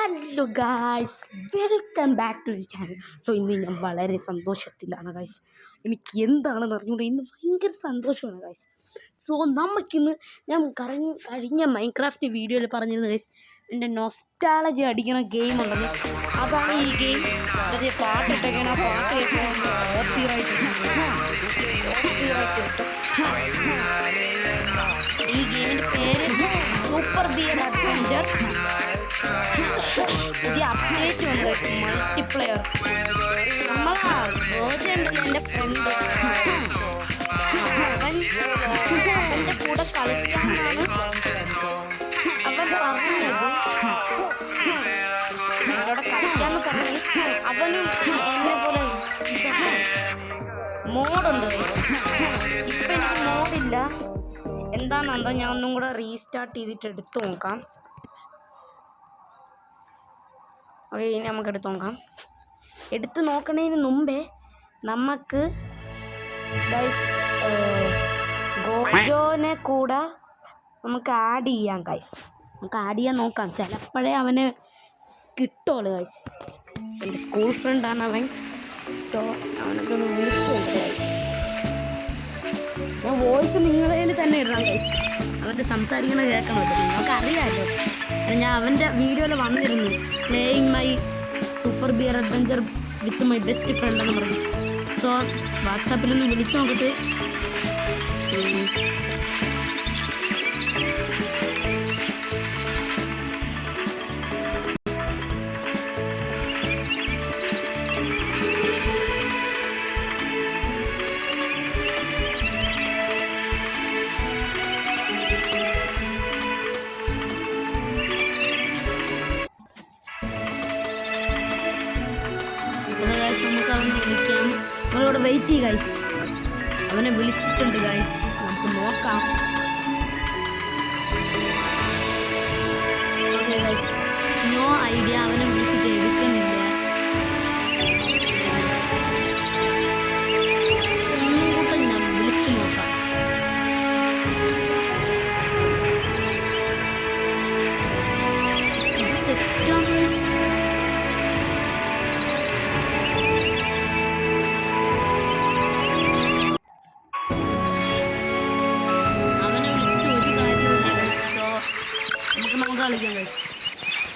Hello guys, welcome back to the channel. So ഇന്ന് ഞാൻ വളരെ സന്തോഷത്തിലാണ് ഗായ്സ്. എനിക്ക് എന്താണെന്ന് അറിഞ്ഞുകൂടെ, ഇന്ന് ഭയങ്കര സന്തോഷമാണ് ഗായ്സ്. സോ നമുക്കിന്ന് ഞാൻ കഴിഞ്ഞ മൈൻക്രാഫ്റ്റ് വീഡിയോയിൽ പറഞ്ഞിരുന്നു ഗായ്സ്, എൻ്റെ നൊസ്റ്റാളജി അടിക്കണ ഗെയിം ഉണ്ടെന്ന്. അതാണ് ഈ ഗെയിം. അതേ പാട്ടിട്ടൊക്കെയാണ്, ആ പാട്ട് കേൾക്കണം. ഈ ഗെയിമിൻ്റെ പേര് സൂപ്പർ ബിയർ അഡ്വഞ്ചർ. പുതിയ അപ്ഡേറ്റ് വന്നു മൾട്ടിപ്ലെയർ. എൻ്റെ ഫ്രണ്ട് അവൻ്റെ കൂടെ കളിക്കാനാണ് അവൻ പറഞ്ഞത്. അവരോട് കളിക്കാന്ന് പറഞ്ഞു. അവനും എന്നെ പോലെ മോഡുണ്ട്. ഇപ്പം എനിക്ക് മോഡില്ല. എന്താണെന്തോ ഞാൻ ഒന്നും കൂടെ റീസ്റ്റാർട്ട് ചെയ്തിട്ട് എടുത്തു നോക്കാം. ഓക്കെ, ഇനി നമുക്ക് എടുത്തു നോക്കാം. എടുത്തു നോക്കണതിന് മുമ്പേ നമുക്ക് ഗൈസ് ഗോജോനെ കൂടെ നമുക്ക് ആഡ് ചെയ്യാം ഗൈസ്. നമുക്ക് ആഡ് ചെയ്യാൻ നോക്കാം. ചിലപ്പോഴേ അവന് കിട്ടുള്ളൂ ഗൈസ്. എൻ്റെ സ്കൂൾ ഫ്രണ്ടാണ് അവൻ. സോ അവനൊന്ന് വിളിച്ചു നോക്കാം ഗൈസ്. ഞാൻ വോയിസ് നിങ്ങളതിൽ തന്നെ ഇടാം ഗൈസ്. അവൻ്റെ സംസാരിക്കണ കേൾക്കാൻ പറ്റും, നിങ്ങൾക്ക് അറിയാമല്ലോ. ഞാൻ അവൻ്റെ വീഡിയോയിൽ വന്നിരുന്നു, playing my super bear adventure with my best friend എന്ന് പറഞ്ഞു. സോ വാട്സാപ്പിലൊന്ന് വിളിച്ചു നോക്കിയിട്ട് നമുക്ക് അവനെ വിളിക്കാം. നമ്മളിവിടെ വെയിറ്റ് ചെയ്യുക ഗൈസ്. അവനെ വിളിച്ചിട്ടുണ്ട് ഗൈസ്, നമുക്ക് നോക്കാം. Okay guys, no idea. അവനെ വിളിച്ചിട്ട് എടുക്കുന്നില്ല. ഒന്നും കൂടെ ഞാൻ വിളിച്ചു നോക്കാം. ഇത് സെറ്റാണ്. കളിക്കാം ഗൈസ്.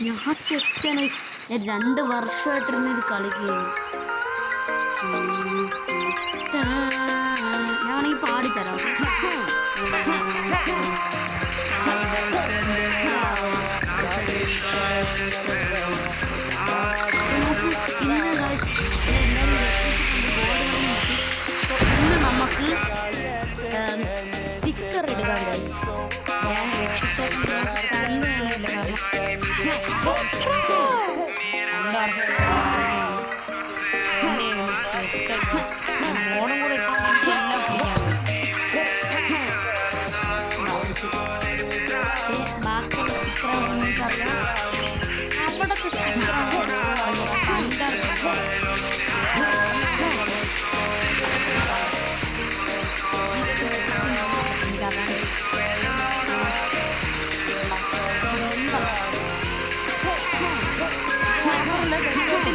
ഞാൻ സെറ്റാണ്. ഞാൻ 2 വർഷമായിട്ടിരുന്നൊരു കളിക്കുകയാണ്. ഞാനാണെങ്കിൽ പാടിത്തരാം. ഇന്ന് നമുക്ക് സ്റ്റിക്കർ എടുക്കാം ഗൈസ്. മോഡും കൂടെ ബാക്കിയുള്ള സ്റ്റിക്കറാണ് നമുക്കറിയാം. അവിടത്തെ സ്റ്റിക്കറാണ്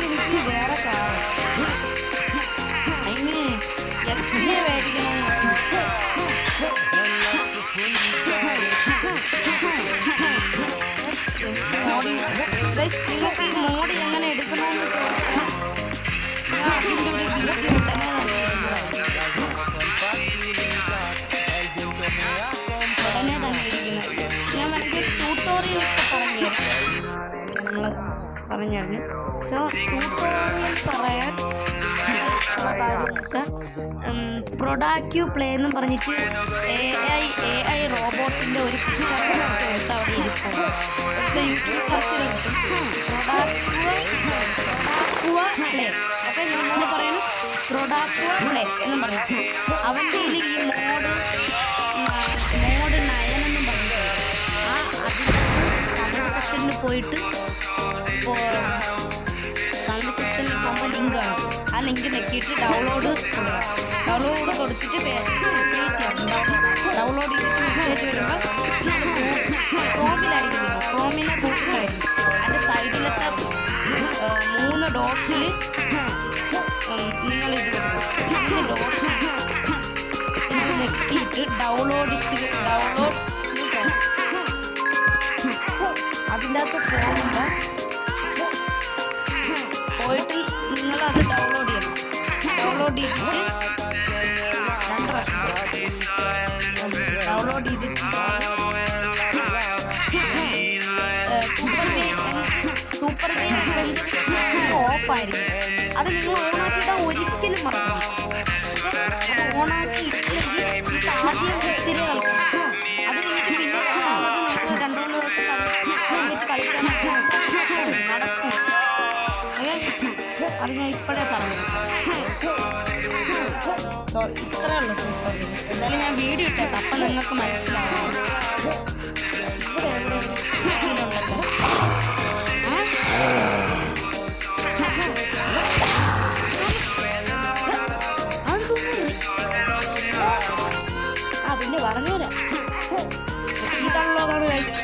എനിക്ക് വേറെ കാര്യം എങ്ങനെ മേടിക്കണം. നിങ്ങൾക്ക് ഈ മോഡ് എങ്ങനെ എടുക്കണമെന്ന് ചോദിച്ചാൽ ഞാൻ അതിൻ്റെ ഒരു വീഡിയോ ഉടനെ തന്നെ ഇരിക്കുന്നത്. ഞാൻ വേണമെങ്കിൽ ട്യൂട്ടോറിയൽ പറഞ്ഞിരുന്നു. സോ ട്യൂട്ടോറിയൽ പറയാൻ കാര്യം വെച്ചാൽ പ്രൊഡാക്റ്റീവ് പ്ലേ എന്നും പറഞ്ഞിട്ട് AI റോബോട്ടിൻ്റെ ഒരു പിക്ചർ എടുത്ത് അവിടെ ഇരിക്കും. യൂട്യൂബ് സെർച്ചിൽ കിട്ടും പ്ലേ. അപ്പോൾ നമ്മളോട് പറയുന്നു പ്രൊഡാക്റ്റീവ് പ്ലേ എന്നും പറഞ്ഞു. അവൻ്റെ ഈ മോഡ് 9 എന്നും പറഞ്ഞു. ആ അതിൻ്റെ സെക്ഷനിൽ പോയിട്ട് കമൻറ്റ് സെക്ഷനിൽ പോകുമ്പോൾ ലിങ്കാണ്. ആ ലിങ്ക് നെക്കിയിട്ട് ഡൗൺലോഡ് കൊടുത്തിട്ട് ഡൗൺലോഡ് ചെയ്തിട്ട് മെസ്സേജ് വരുമ്പോൾ ക്രോമിലായിരിക്കും. ക്രോമിനെ കൂട്ടിലായിരിക്കും. അതിൻ്റെ സൈഡിലത്തെ ലാസ്റ്റിൽ നിങ്ങൾ ഇത് നെക്കിയിട്ട് ഡൗൺലോഡ്സ് അതിൻ്റെ അകത്ത് പോയിട്ട് നിങ്ങളത് ഡൗൺലോഡ് ചെയ്യണം. ഡൗൺലോഡ് ചെയ്തിട്ട് ഡൗൺലോഡ് ചെയ്തിട്ട് സൂപ്പർ ഗെയിം ഓഫായിരിക്കും. അത് നിങ്ങൾ ഓണാക്കിയിട്ടാൽ ഒരിക്കലും മറക്കണം. ഓണാക്കി ഇട്ടില്ലെങ്കിൽ ആദ്യം ഒത്തിരി കളിക്കും. അത് നിങ്ങൾക്ക് പിന്നെ രണ്ടു മൂന്ന് ദിവസം കളിക്കാൻ നടക്കും. അത് ഞാൻ ഇപ്പോഴേ പറഞ്ഞു. സോ ഇത്രയേ ഉള്ളൂ സൂപ്പർ ഗെയിം. എന്തായാലും ഞാൻ വീഡിയോ ഇട്ടേക്കാം, അപ്പം നിങ്ങൾക്ക് മനസ്സിലാവും. ഇവിടെ എവിടെ ഉണ്ടല്ലോ പിന്നെ പറഞ്ഞുതരാം. ഇതാണുള്ളതാണ് ഗൈസ്.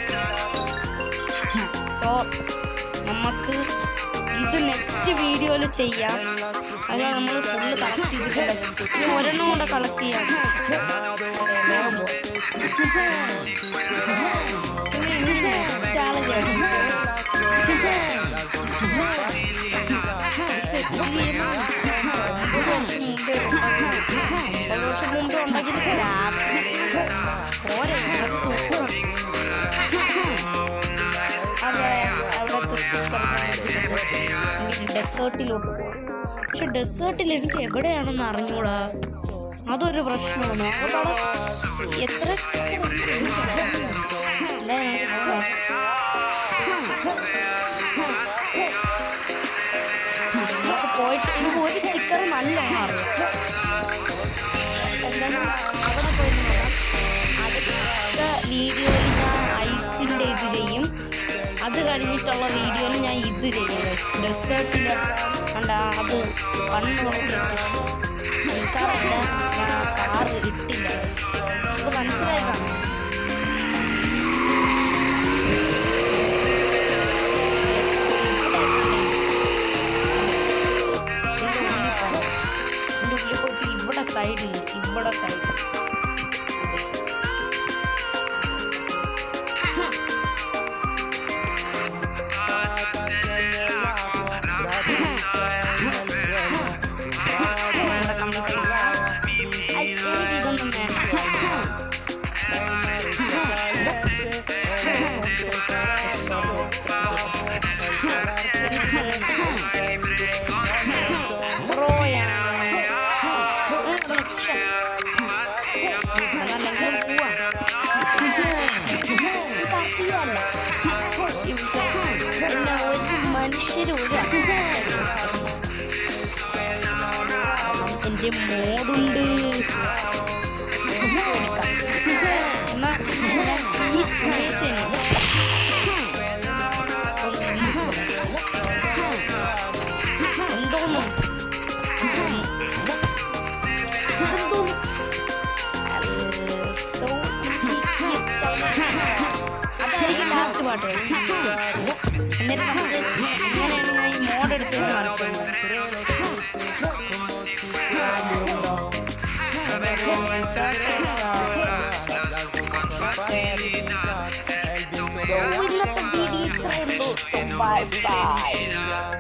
സോ നമുക്ക് ഇത് നെക്സ്റ്റ് വീഡിയോയിൽ ചെയ്യാം. അത് നമ്മൾ ഫുള്ള് കളക്ട് ചെയ്തിട്ടുണ്ട്. ഇനി ഒരെണ്ണം കൂടെ കളക്ട് ചെയ്യാം. വർഷം മുമ്പ് ഉണ്ടാക്കിയിട്ട് ഡെസേർട്ടിലോട്ട് പോകാം. പക്ഷെ ഡെസേർട്ടിൽ എനിക്ക് എവിടെയാണെന്ന് അറിഞ്ഞൂടാ, അതൊരു പ്രശ്നമാണ്. എത്ര പോയിട്ട് എനിക്ക് ഒരു സ്റ്റിക്കർ നല്ലോണം അറിയാം. എന്തായാലും അവിടെ പോയി നോക്കാം. അടുത്ത വീഡിയോയിൽ ഞാൻ ഐസിൻ്റെ ഇത് ചെയ്യും. അത് കഴിഞ്ഞിട്ടുള്ള വീഡിയോയിൽ ഞാൻ ഇത് ചെയ്യും. ഡെസേർട്ടിൽ കണ്ടാ അത് കണ്ണ് എനിക്കറിയില്ല, ഞാൻ കാറ് ഇട്ടില്ല. അത് മനസ്സിലായി കാണും. എൻ്റെ ഉള്ളിൽ പോയിട്ട് ഇവിടെ സൈഡിൽ എൻ്റെ മോഡുണ്ട്. എന്തോന്നു അതായിരിക്കും ലാസ്റ്റ് പാട്ട്. എന്നിട്ട് നമുക്ക് എങ്ങനെയാണ് ഈ മോഡ് എടുത്തതെന്ന് മനസ്സിലാവും. ഇന്നത്തെ വീഡിയോ ഇത്രയുള്ളൂ. Bye by.